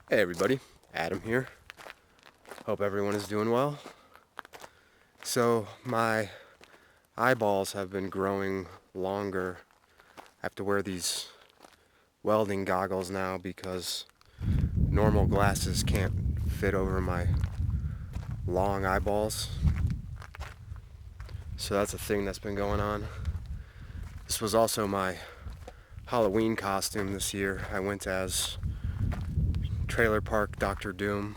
Hey everybody, Adam here. Hope everyone is doing well. So my eyeballs have been growing longer. I have to wear these welding goggles now because normal glasses can't fit over my long eyeballs. So that's a thing that's been going on. This was also my Halloween costume this year. I went as Trailer Park Dr. Doom.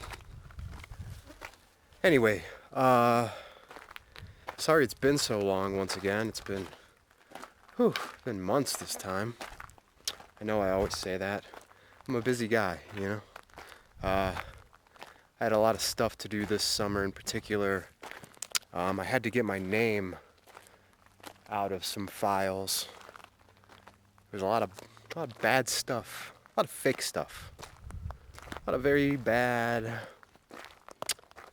Anyway, sorry it's been so long once again. It's been months this time. I know I always say that. I'm a busy guy, you know. I had a lot of stuff to do this summer in particular. I had to get my name out of some files. There's a lot of bad stuff, a lot of fake stuff, a lot of very bad,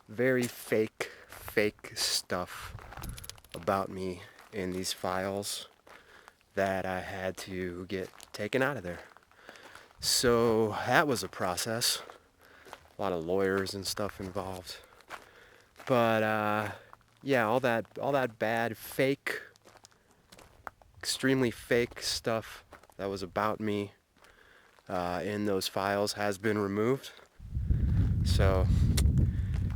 very fake stuff about me in these files that I had to get taken out of there. So that was a process. A lot of lawyers and stuff involved. But yeah, all that bad, fake, extremely fake stuff that was about me in those files has been removed. So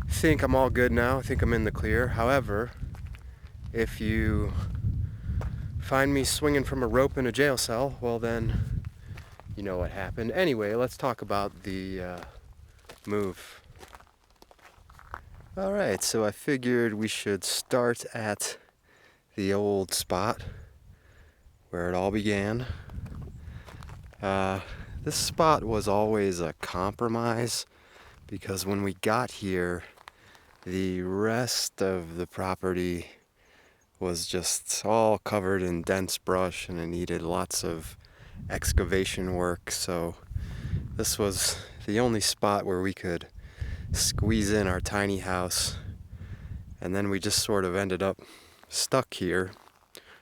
I think I'm all good now. I think I'm in the clear. However, if you find me swinging from a rope in a jail cell, well then, you know what happened. Anyway, let's talk about the move. Alright, so I figured we should start at the old spot where it all began. This spot was always a compromise because when we got here, the rest of the property was just all covered in dense brush and it needed lots of excavation work. So this was the only spot where we could squeeze in our tiny house, and then we just sort of ended up stuck here,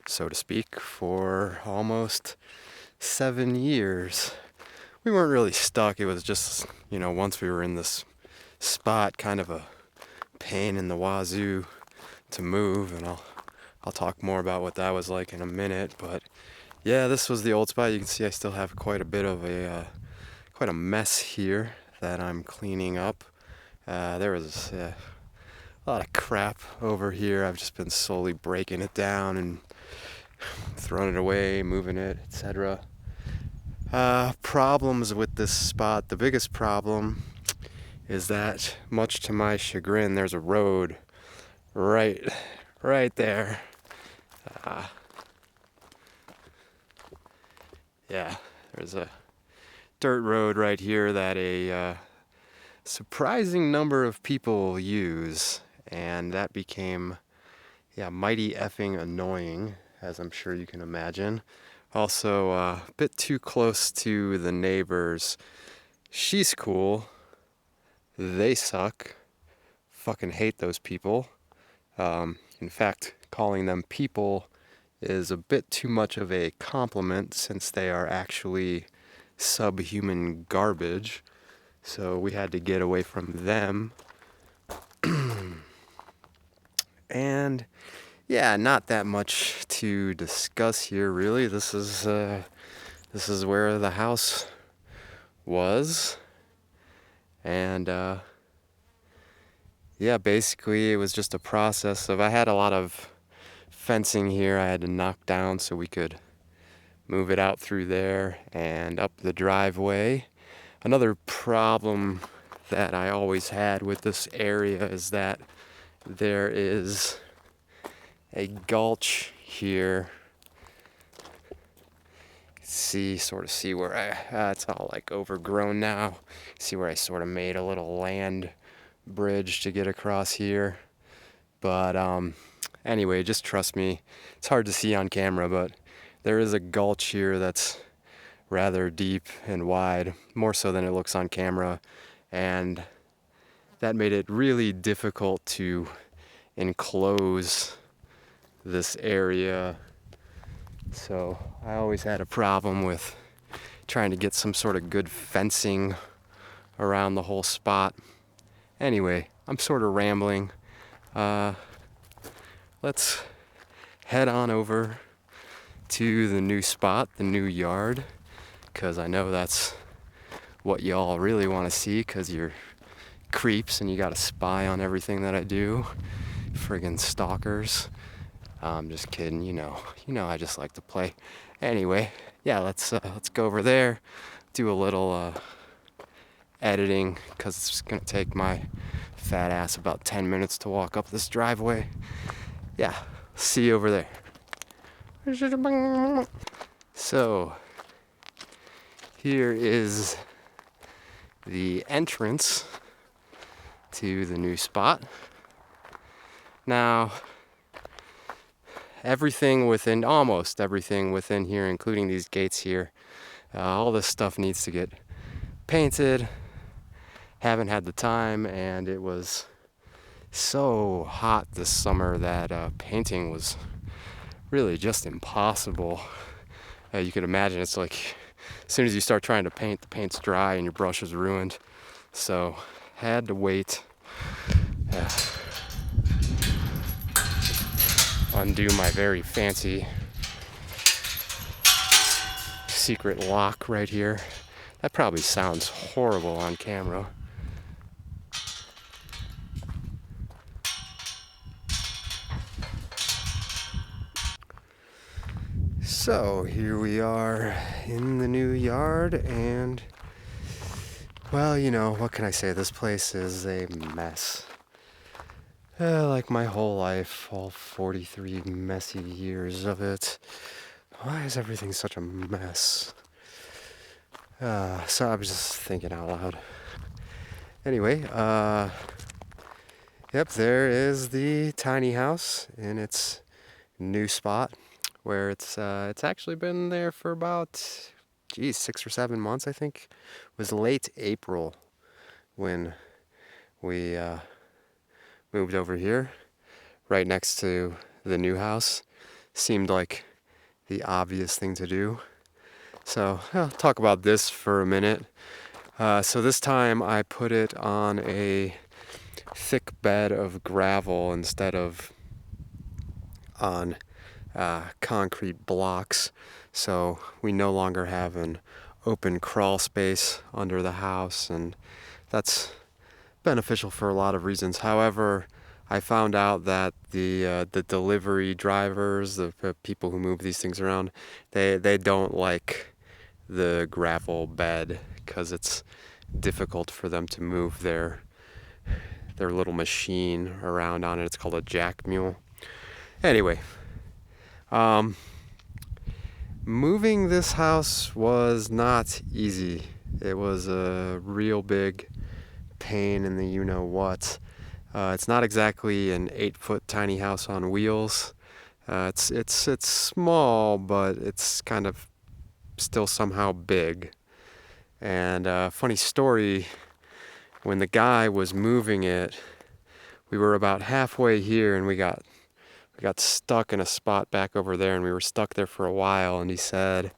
so to speak, for almost 7 years. We weren't really stuck, it was just, you know, once we were in this spot, kind of a pain in the wazoo to move, and I'll talk more about what that was like in a minute. But yeah, this was the old spot. You can see I still have quite a mess here that I'm cleaning up. There was a lot of crap over here. I've just been slowly breaking it down and throwing it away, moving it, etc. Problems with this spot. The biggest problem is that, much to my chagrin, there's a road right there. Yeah, there's a dirt road right here that a surprising number of people use, and that became, mighty effing annoying, as I'm sure you can imagine. Also, a bit too close to the neighbors. She's cool. They suck. Fucking hate those people. In fact, calling them people is a bit too much of a compliment since they are actually subhuman garbage. So we had to get away from them. And yeah, not that much to discuss here really. This is where the house was. And yeah, basically it was just a process of, I had a lot of fencing here I had to knock down so we could move it out through there and up the driveway. Another problem that I always had with this area is that there is a gulch here. See where it's all like overgrown now. See where I sort of made a little land bridge to get across here. But anyway, just trust me. It's hard to see on camera, but there is a gulch here that's rather deep and wide, more so than it looks on camera, and that made it really difficult to enclose this area. So I always had a problem with trying to get some sort of good fencing around the whole spot. Anyway, I'm sort of rambling. Let's head on over to the new spot, the new yard, because I know that's what y'all really want to see, because you're creeps and you got to spy on everything that I do. Friggin' stalkers. I'm just kidding, you know I just like to play. Anyway, yeah, let's go over there, do a little editing, because it's gonna take my fat ass about 10 minutes to walk up this driveway. Yeah, see you over there. So here is the entrance to the new spot. Now, almost everything within here, including these gates here, all this stuff needs to get painted. Haven't had the time, and it was so hot this summer that painting was really just impossible. You could imagine it's like as soon as you start trying to paint, the paint's dry and your brush is ruined. So had to wait. Undo my very fancy secret lock right here. That probably sounds horrible on camera. So here we are in the new yard, and well, what can I say? This place is a mess. Like my whole life, all 43 messy years of it. Why is everything such a mess? So I was just thinking out loud. Anyway, yep, there is the tiny house in its new spot, where it's actually been there for about 6 or 7 months, I think. It was late April when we moved over here, right next to the new house. Seemed like the obvious thing to do. So I'll talk about this for a minute. So this time I put it on a thick bed of gravel instead of on concrete blocks. So we no longer have an open crawl space under the house, and that's beneficial for a lot of reasons. However, I found out that the delivery drivers, the people who move these things around, they don't like the gravel bed because it's difficult for them to move their little machine around on it. It's called a jack mule. Anyway, moving this house was not easy. It was a real big pain in the you-know-what. It's not exactly an 8-foot tiny house on wheels. It's small, but it's kind of still somehow big. And funny story, when the guy was moving it, we were about halfway here, and we got stuck in a spot back over there, and we were stuck there for a while. And he said,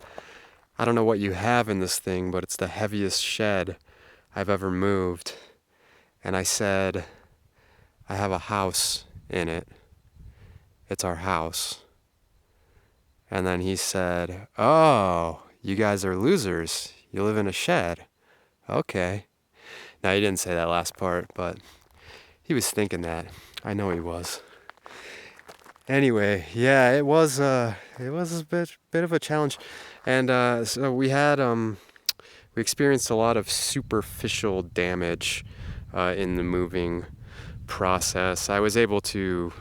"I don't know what you have in this thing, but it's the heaviest shed I've ever moved." And I said, "I have a house in it. It's our house." And then he said, "Oh, you guys are losers. You live in a shed. Okay." Now, he didn't say that last part, but he was thinking that. I know he was. Anyway, yeah, it was a bit of a challenge. And so we experienced a lot of superficial damage in the moving process. I was able to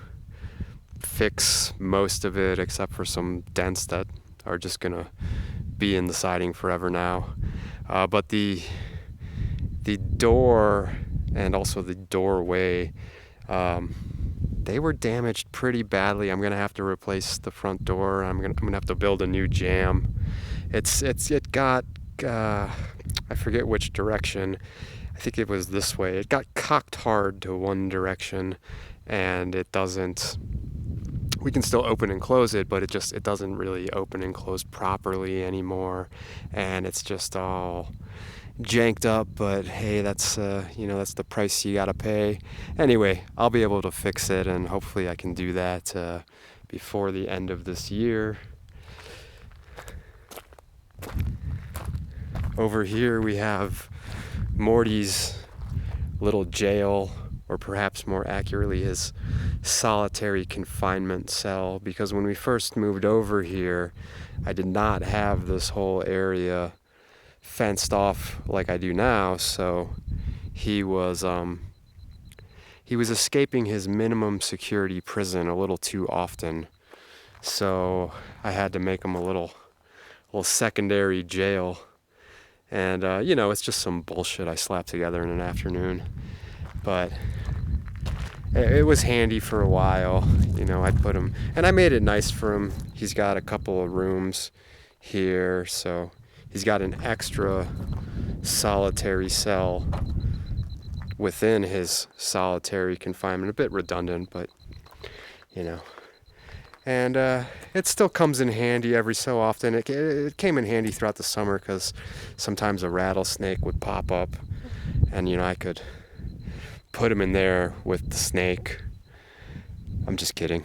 fix most of it, except for some dents that are just gonna be in the siding forever now. But the door and also the doorway, they were damaged pretty badly. I'm gonna have to replace the front door. I'm gonna have to build a new jamb. It got I forget which direction. I think it was this way. It got cocked hard to one direction, and it doesn't. We can still open and close it, but it doesn't really open and close properly anymore, and it's just all janked up, but hey, that's that's the price you gotta pay. Anyway, I'll be able to fix it, and hopefully I can do that before the end of this year. Over here we have Morty's little jail, or perhaps more accurately his solitary confinement cell, because when we first moved over here I did not have this whole area fenced off like I do now, so he was escaping his minimum security prison a little too often, so I had to make him a little secondary jail. And it's just some bullshit I slapped together in an afternoon, but it was handy for a while. I put him, and I made it nice for him. He's got a couple of rooms here, so he's got an extra solitary cell within his solitary confinement. A bit redundant, but and it still comes in handy every so often. It came in handy throughout the summer because sometimes a rattlesnake would pop up, and I could put him in there with the snake. I'm just kidding.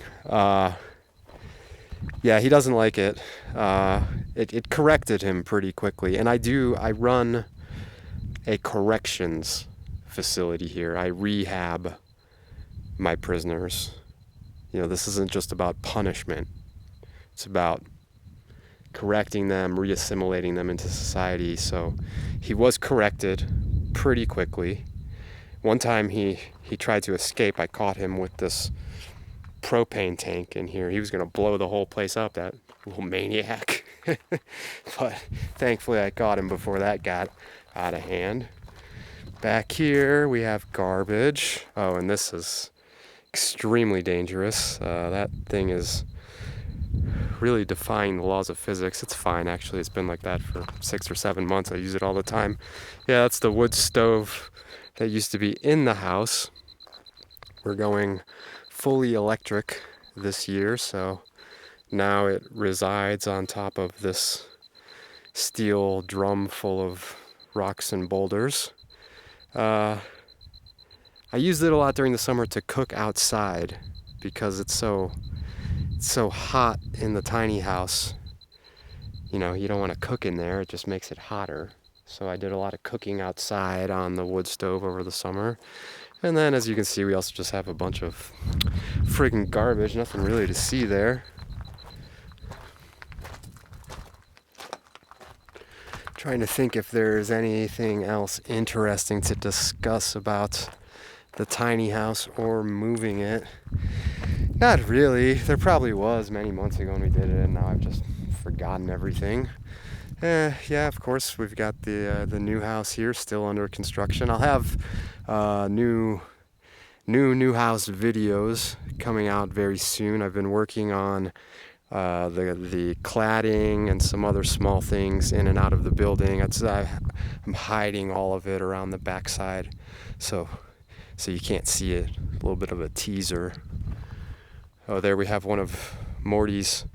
Yeah, he doesn't like it. It corrected him pretty quickly, and I run a corrections facility here. I rehab my prisoners. This isn't just about punishment. It's about correcting them, reassimilating them into society. So he was corrected pretty quickly. One time he tried to escape. I caught him with this propane tank in here. He was going to blow the whole place up, that little maniac. But thankfully I caught him before that got out of hand. Back here we have garbage. Oh, and this is extremely dangerous. That thing is really defying the laws of physics. It's fine, actually. It's been like that for 6 or 7 months. I use it all the time. Yeah, that's the wood stove that used to be in the house. We're going fully electric this year, so now it resides on top of this steel drum full of rocks and boulders. I used it a lot during the summer to cook outside because it's so hot in the tiny house. You don't want to cook in there, it just makes it hotter. So I did a lot of cooking outside on the wood stove over the summer. And then, as you can see, we also just have a bunch of friggin' garbage, nothing really to see there. Trying to think if there's anything else interesting to discuss about the tiny house or moving it. Not really. There probably was many months ago when we did it, and now I've just forgotten everything. Yeah, of course, we've got the new house here still under construction. I'll have new house videos coming out very soon. I've been working on the cladding and some other small things in and out of the building. I'm hiding all of it around the backside, so you can't see it. A little bit of a teaser. Oh, there we have one of Morty's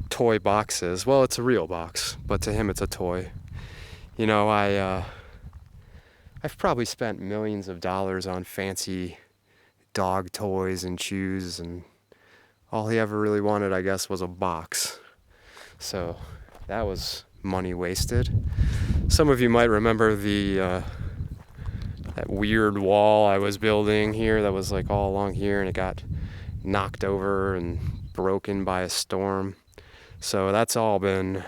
toy boxes. Well, it's a real box, but to him it's a toy. I've probably spent millions of dollars on fancy dog toys and chews, and all he ever really wanted, I guess, was a box. So that was money wasted. Some of you might remember that weird wall I was building here that was like all along here, and it got knocked over and broken by a storm. So that's all been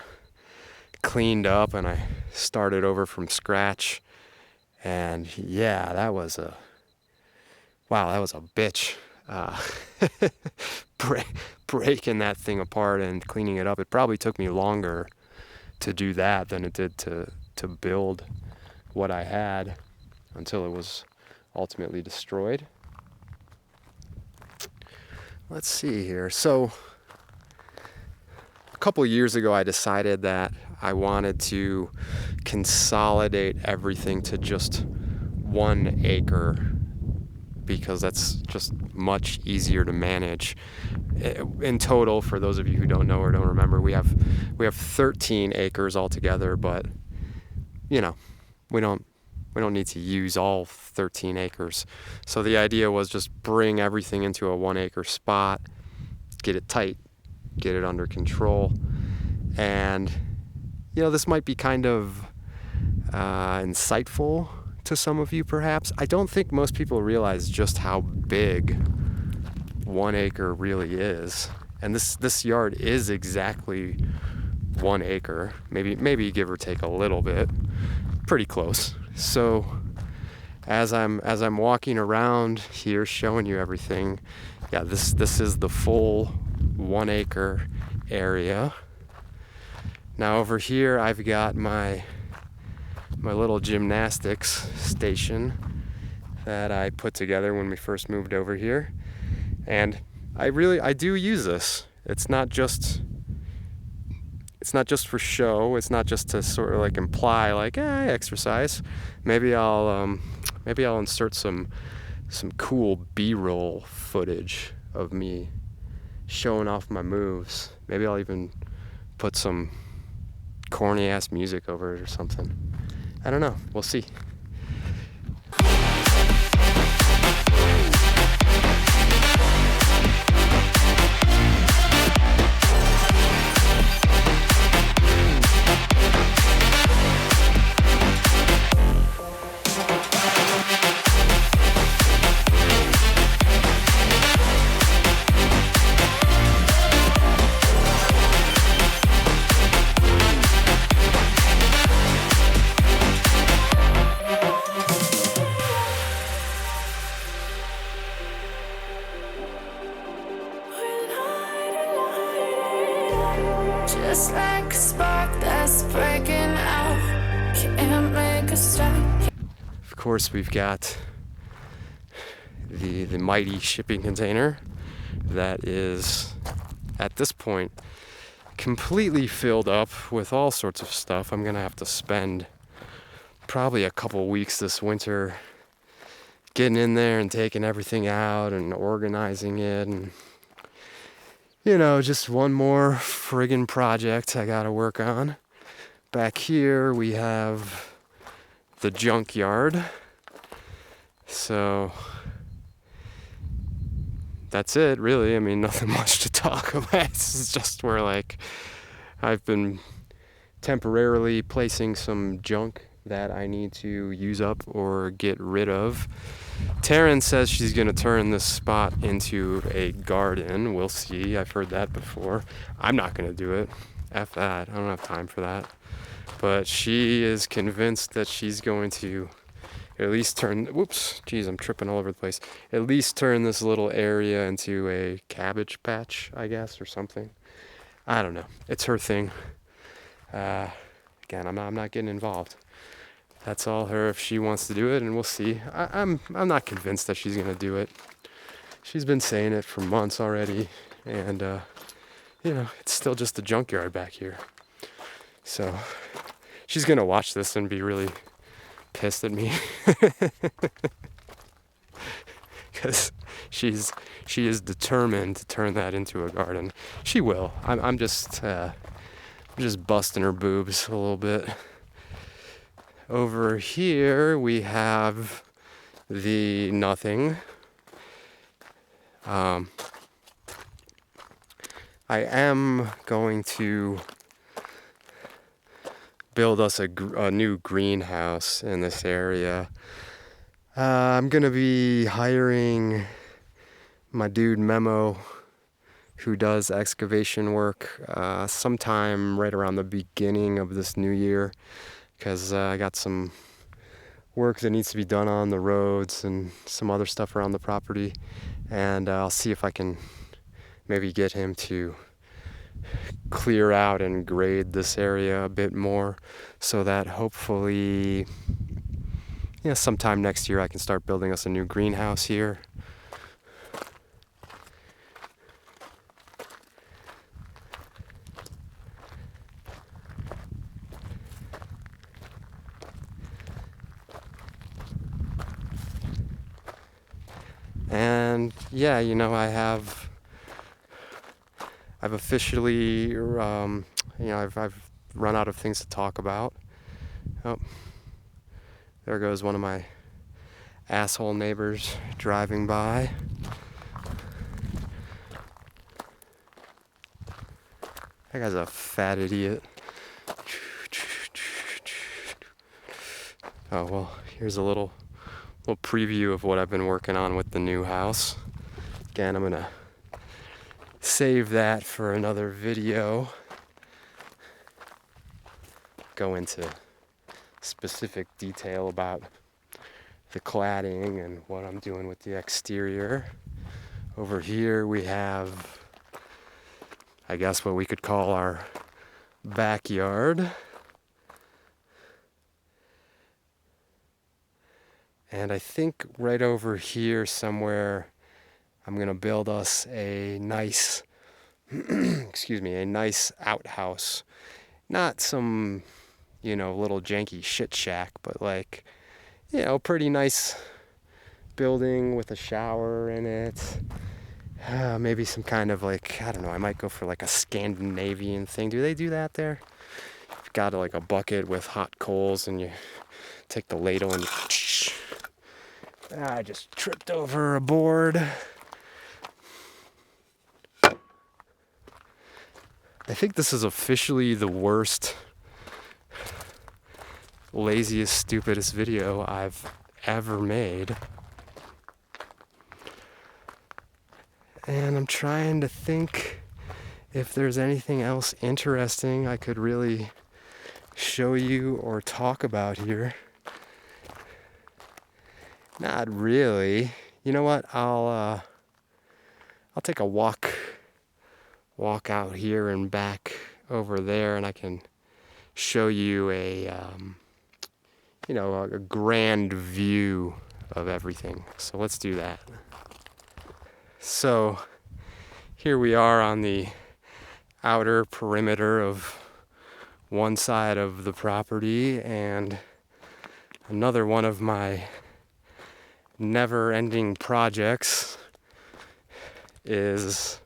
cleaned up, and I started over from scratch. And yeah, that was a bitch. Breaking that thing apart and cleaning it up. It probably took me longer to do that than it did to build what I had until it was ultimately destroyed. Let's see here. So a couple years ago I decided that I wanted to consolidate everything to just 1 acre, because that's just much easier to manage. In total, for those of you who don't know or don't remember, we have 13 acres altogether, but we don't need to use all 13 acres. So the idea was just bring everything into a 1 acre spot, get it tight, get it under control. And, this might be kind of insightful to some of you perhaps. I don't think most people realize just how big 1 acre really is. And this yard is exactly 1 acre, maybe give or take a little bit, pretty close. So as I'm walking around here showing you everything, this is the full 1 acre area. Now over here I've got my little gymnastics station that I put together when we first moved over here, and I do use this. It's not just for show. It's not just to sort of like imply like, I exercise. Maybe I'll insert some cool B-roll footage of me showing off my moves. Maybe I'll even put some corny ass music over it or something. I don't know. We'll see. Just like a spark that's breaking out, can't make a stop. Of course, we've got the mighty shipping container that is, at this point, completely filled up with all sorts of stuff. I'm gonna have to spend probably a couple weeks this winter getting in there and taking everything out and organizing it, and just one more friggin' project I gotta work on. Back here we have the junkyard. So that's it, really. I mean, nothing much to talk about. This is just where I've been temporarily placing some junk that I need to use up or get rid of. Taryn says she's going to turn this spot into a garden. We'll see. I've heard that before. I'm not going to do it. F that. I don't have time for that. But she is convinced that she's going to at least turn... Whoops. Geez, I'm tripping all over the place. At least turn this little area into a cabbage patch, I guess, or something. I don't know. It's her thing. Again, I'm not getting involved. That's all her if she wants to do it, and we'll see. I'm not convinced that she's gonna do it. She's been saying it for months already, and it's still just a junkyard back here. So she's gonna watch this and be really pissed at me because she is determined to turn that into a garden. She will. I'm just busting her boobs a little bit. Over here we have the nothing. I am going to build us a new greenhouse in this area. I'm going to be hiring my dude Memo, who does excavation work, sometime right around the beginning of this new year, because I got some work that needs to be done on the roads and some other stuff around the property, and I'll see if I can maybe get him to clear out and grade this area a bit more, so that hopefully sometime next year I can start building us a new greenhouse here. And I've officially, I've run out of things to talk about. Oh, There goes one of my asshole neighbors driving by. That guy's a fat idiot. Oh well, here's a little preview of what I've been working on with the new house. Again, I'm gonna save that for another video. Go into specific detail about the cladding and what I'm doing with the exterior. Over here we have, I guess, what we could call our backyard. And I think right over here somewhere I'm gonna build us a nice a nice outhouse. Not some, little janky shit shack, but like, pretty nice building with a shower in it. Maybe some kind of like, I don't know, I might go for like a Scandinavian thing. Do they do that there? You've got like a bucket with hot coals and you take the ladle and I just tripped over a board. I think this is officially the worst, laziest, stupidest video I've ever made. And I'm trying to think if there's anything else interesting I could really show you or talk about here. Not really. You know what? I'll take a walk out here and back over there, and I can show you a grand view of everything. So let's do that. So here we are on the outer perimeter of one side of the property, and another one of my never-ending projects is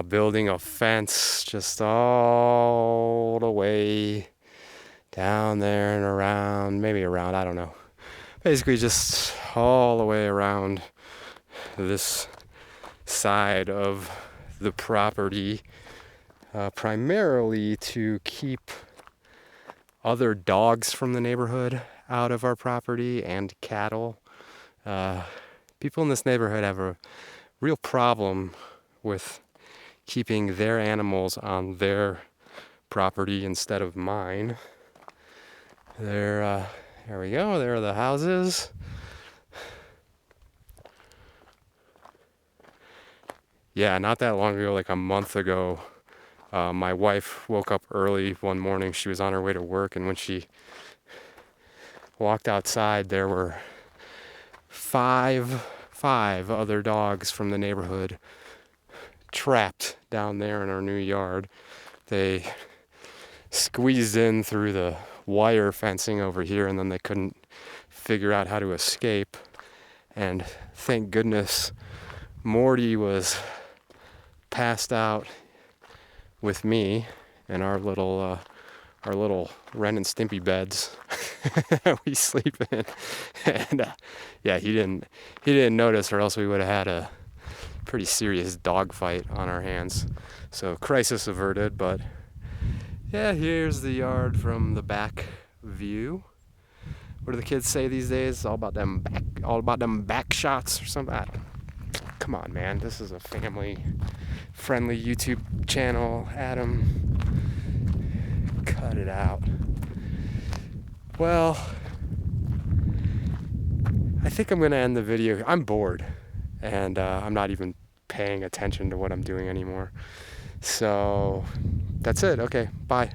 building a fence just all the way down there and around, I don't know. Basically just all the way around this side of the property, primarily to keep other dogs from the neighborhood out of our property and cattle. People in this neighborhood have a real problem with keeping their animals on their property instead of mine. There we go, there are the houses. Yeah, not that long ago, like a month ago, my wife woke up early one morning. She was on her way to work, and when she walked outside, there were five other dogs from the neighborhood trapped down there in our new yard. They squeezed in through the wire fencing over here, and then they couldn't figure out how to escape. And thank goodness Morty was passed out with me in our little Ren and Stimpy beds we sleep in. And yeah, he didn't notice, or else we would have had a pretty serious dog fight on our hands. So crisis averted. But yeah, here's the yard from the back view. What do the kids say these days? All about them back shots or something. Come on, man. This is a family-friendly YouTube channel, Adam. Cut it out. Well, I think I'm going to end the video. I'm bored, and I'm not even paying attention to what I'm doing anymore. So that's it. Okay, bye.